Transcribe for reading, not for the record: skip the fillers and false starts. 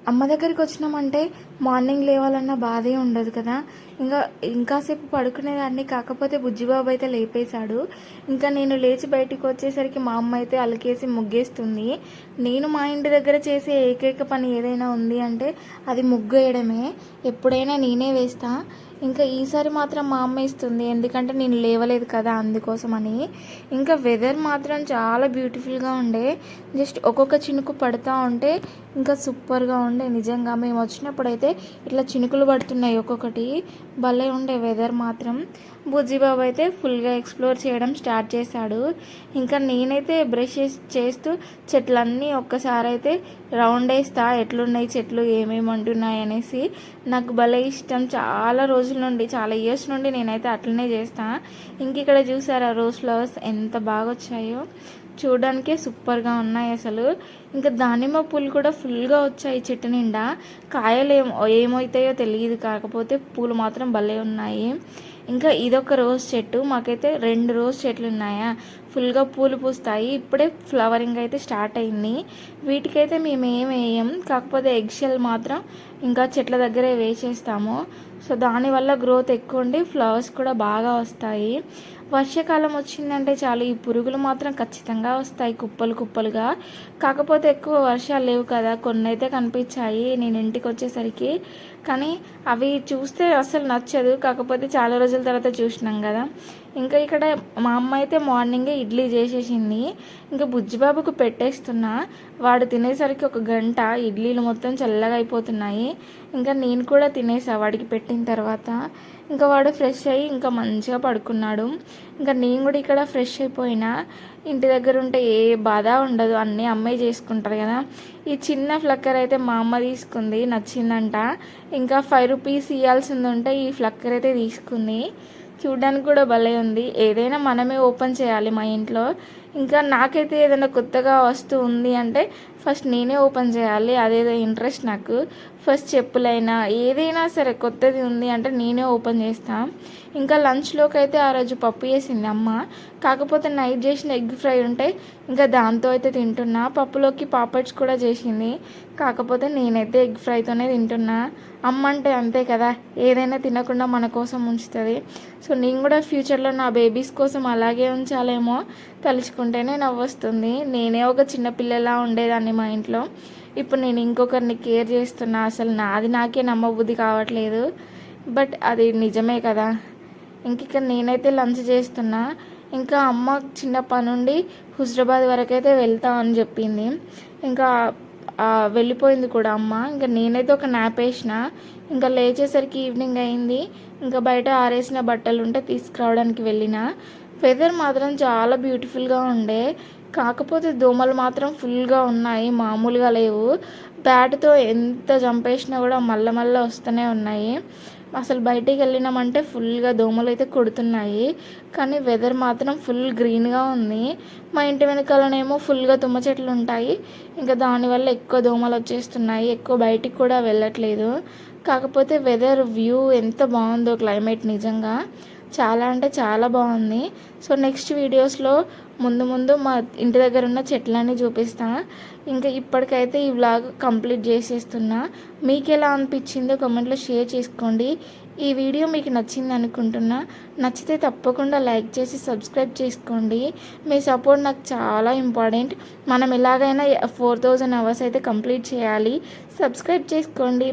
అమ్మ దగ్గరికి వచ్చినామంటే మార్నింగ్ లేవాలన్న బాధే ఉండదు కదా. ఇంకాసేపు పడుకునేదాన్ని, కాకపోతే బుజ్జిబాబు అయితే లేపేశాడు. ఇంకా నేను లేచి బయటికి వచ్చేసరికి మా అమ్మ అయితే అలికేసి ముగ్గేస్తుంది. నేను మా ఇంటి దగ్గర చేసే ఏకైక పని ఏదైనా ఉంది అంటే అది ముగ్గు వేయడమే. ఎప్పుడైనా నేనే వేస్తా. ఇంకా ఈసారి మాత్రం మా అమ్మ ఇస్తుంది, ఎందుకంటే నేను లేవలేదు కదా అందుకోసమని. ఇంకా వెదర్ మాత్రం చాలా బ్యూటిఫుల్గా ఉండే. జస్ట్ ఒక్కొక్క చినుకు పడుతూ ఉంటే ఇంకా సూపర్గా ఉండే. నిజంగా మేము వచ్చినప్పుడు అయితే ఇట్లా చినుకులు పడుతున్నాయి ఒక్కొక్కటి. భలే ఉండే వెదర్ మాత్రం. బుజ్జిబాబు అయితే ఫుల్గా ఎక్స్ప్లోర్ చేయడం స్టార్ట్ చేశాడు. ఇంకా నేనైతే బ్రష్ చేస్తూ చెట్లన్నీ ఒక్కసారి అయితే రౌండ్ వేస్తా, ఎట్లున్నాయి చెట్లు ఏమేమి అంటున్నాయి అనేసి. నాకు భలే ఇష్టం. చాలా రోజుల నుండి, చాలా ఇయర్స్ నుండి నేనైతే అట్లనే చేస్తాను. ఇంక ఇక్కడ చూసారా రోజ్ ఫ్లవర్స్ ఎంత బాగా వచ్చాయో, చూడడానికే సూపర్గా ఉన్నాయి అసలు. ఇంకా దానిమ్మ పూలు కూడా ఫుల్గా వచ్చాయి చెట్టు నిండా. కాయలు ఏమవుతాయో తెలియదు, కాకపోతే పూలు మాత్రం భలే ఉన్నాయి. ఇంకా ఇదొక రోజ్ చెట్టు, మాకైతే 2 రోజ్ చెట్లు ఉన్నాయా, ఫుల్గా పూలు పూస్తాయి. ఇప్పుడే ఫ్లవరింగ్ అయితే స్టార్ట్ అయింది. వీటికైతే మేము ఏం వేయం, కాకపోతే ఎగ్షెల్ మాత్రం ఇంకా చెట్ల దగ్గరే వేసేస్తాము. సో దానివల్ల గ్రోత్ ఎక్కువ ఉండి ఫ్లవర్స్ కూడా బాగా వస్తాయి. వర్షాకాలం వచ్చిందంటే చాలు, ఈ పురుగులు మాత్రం ఖచ్చితంగా వస్తాయి కుప్పలు కుప్పలుగా. కాకపోతే ఎక్కువ వర్షాలు లేవు కదా, కొన్ని అయితే కనిపించాయి నేను ఇంటికి వచ్చేసరికి. కానీ అవి చూస్తే అసలు నచ్చదు, కాకపోతే చాలా రోజుల తర్వాత చూసినాం కదా. ఇంకా ఇక్కడ మా అమ్మ అయితే మార్నింగే ఇడ్లీ చేసేసింది. ఇంకా బుజ్జిబాబుకు పెట్టేస్తున్నా. వాడు తినేసరికి 1 గంట ఇడ్లీలు మొత్తం చల్లగా అయిపోతున్నాయి. ఇంకా నేను కూడా తినేసా వాడికి పెట్టిన తర్వాత. ఇంకా వాడు ఫ్రెష్ అయ్యి ఇంకా మంచిగా పడుకున్నాడు. ఇంకా నేను కూడా ఇక్కడ ఫ్రెష్ అయిపోయినా. ఇంటి దగ్గర ఉంటే ఏ బాధ ఉండదు, అన్నీ అమ్మే చేసుకుంటారు కదా. ఈ చిన్న ఫ్లక్కర్ అయితే మా అమ్మ తీసుకుంది, నచ్చిందంట. ఇంకా 5 రూపీస్ ఇవ్వాల్సింది ఉంటే ఈ ఫ్లక్కర్ అయితే తీసుకుంది. చూడ్డానికి కూడా భలే ఉంది. ఏదైనా మనమే ఓపెన్ చేయాలి మా ఇంట్లో. ఇంకా నాకైతే ఏదైనా కొత్తగా వస్తువు ఉంది అంటే ఫస్ట్ నేనే ఓపెన్ చేయాలి, అదేదో ఇంట్రెస్ట్ నాకు. ఫస్ట్ చెప్పులైనా ఏదైనా సరే కొత్తది ఉంది అంటే నేనే ఓపెన్ చేస్తాను. ఇంకా లంచ్లోకి అయితే ఆ రోజు పప్పు చేసింది అమ్మ, కాకపోతే నైట్ చేసిన ఎగ్ ఫ్రై ఉంటే ఇంకా దాంతో అయితే తింటున్నా. పప్పులోకి పాపడ్స్ కూడా చేసింది, కాకపోతే నేనైతే ఎగ్ ఫ్రైతోనే తింటున్నా. అమ్మ అంటే అంతే కదా, ఏదైనా తినకుండా మన కోసం ఉంచుతుంది. సో నేను కూడా ఫ్యూచర్లో నా బేబీస్ కోసం అలాగే ఉంచాలేమో తలుచుకుంటేనే నవ్వొస్తుంది. నేనే ఒక చిన్నపిల్లలా ఉండేదాన్ని మా ఇంట్లో, ఇప్పుడు నేను ఇంకొకరిని కేర్ చేస్తున్నా. అసలు నాది నాకే నమ్మబుద్ధి కావట్లేదు, బట్ అది నిజమే కదా. ఇంక నేనైతే లంచ్ చేస్తున్నా. ఇంకా అమ్మ చిన్నప్పటి నుండి హుజరాబాద్ వరకు అయితే వెళ్తా అని చెప్పింది. ఇంకా వెళ్ళిపోయింది కూడా అమ్మ. ఇంకా నేనైతే ఒక న్యాప్ వేసిన. ఇంకా లేచేసరికి ఈవినింగ్ అయింది. ఇంకా బయట ఆరేసిన బట్టలు ఉంటే తీసుకురావడానికి వెళ్ళిన. వెదర్ మాత్రం చాలా బ్యూటిఫుల్గా ఉండే, కాకపోతే దోమలు మాత్రం ఫుల్గా ఉన్నాయి, మామూలుగా లేవు. బ్యాట్తో ఎంత చంపేసినా కూడా మళ్ళీ వస్తూనే ఉన్నాయి. అసలు బయటికి వెళ్ళినామంటే ఫుల్గా దోమలు అయితే కొడుతున్నాయి. కానీ వెదర్ మాత్రం ఫుల్ గ్రీన్గా ఉంది. మా ఇంటి వెనకాలనేమో ఫుల్గా తుమ్మ చెట్లు ఉంటాయి. ఇంకా దానివల్ల ఎక్కువ దోమలు వచ్చేస్తున్నాయి, ఎక్కువ బయటికి కూడా వెళ్ళట్లేదు. కాకపోతే వెదర్ వ్యూ ఎంత బాగుందో, క్లైమేట్ నిజంగా చాలా అంటే చాలా బాగుంది. సో నెక్స్ట్ వీడియోస్లో ముందు మా ఇంటి దగ్గర ఉన్న చెట్లన్నీ చూపిస్తాను. ఇంకా ఇప్పటికైతే ఈ వ్లాగ్ కంప్లీట్ చేసేస్తున్నా. మీకు ఎలా అనిపించిందో కామెంట్లో షేర్ చేసుకోండి. ఈ వీడియో మీకు నచ్చింది అనుకుంటున్నా. నచ్చితే తప్పకుండా లైక్ చేసి సబ్స్క్రైబ్ చేసుకోండి. మీ సపోర్ట్ నాకు చాలా ఇంపార్టెంట్. మనం ఎలాగైనా 4000 అవర్స్ అయితే కంప్లీట్ చేయాలి. సబ్స్క్రైబ్ చేసుకోండి.